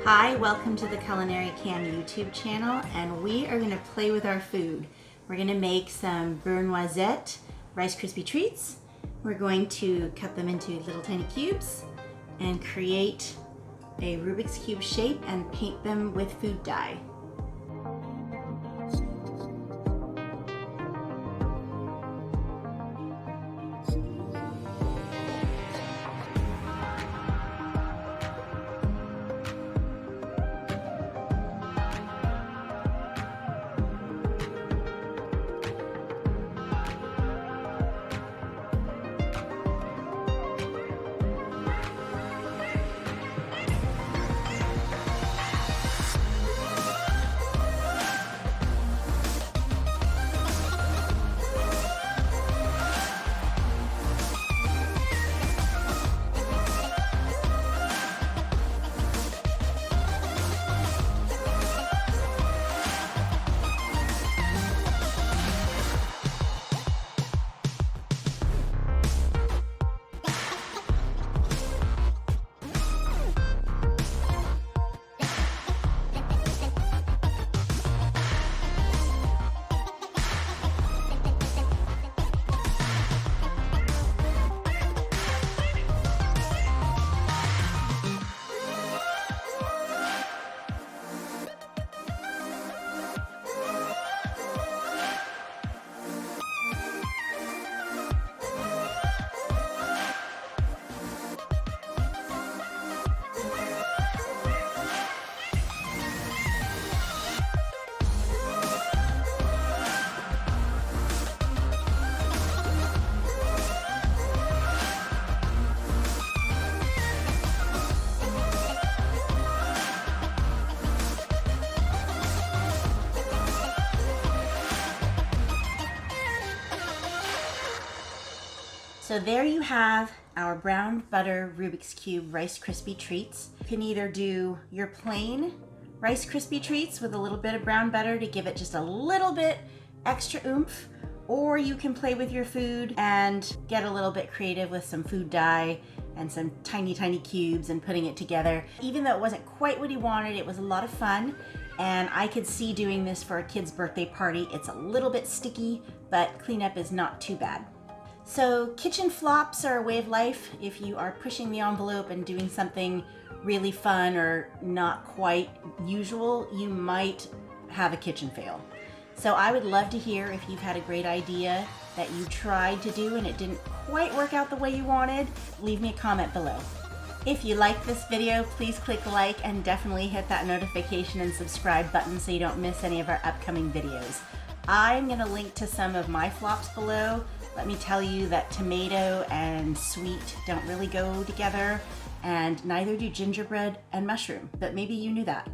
Hi, welcome to the Culinary Cam YouTube channel, and we are going to play with our food. We're going to make some beurre noisette Rice Krispie treats. We're going to cut them into little tiny cubes and create a Rubik's Cube shape and paint them with food dye. So there you have our brown butter Rubik's Cube Rice Krispie treats. You can either do your plain Rice Krispie treats with a little bit of brown butter to give it just a little bit extra oomph, or you can play with your food and get a little bit creative with some food dye and some tiny cubes and putting it together. Even though it wasn't quite what he wanted, it was a lot of fun, and I could see doing this for a kid's birthday party. It's a little bit sticky, but cleanup is not too bad. So kitchen flops are a way of life. If you are pushing the envelope and doing something really fun or not quite usual, you might have a kitchen fail. So I would love to hear if you've had a great idea that you tried to do and it didn't quite work out the way you wanted. Leave me a comment below. If you like this video, please click like and definitely hit that notification and subscribe button so you don't miss any of our upcoming videos. I'm going to link to some of my flops below. Let me tell you that tomato and sweet don't really go together, and neither do gingerbread and mushroom, but maybe you knew that.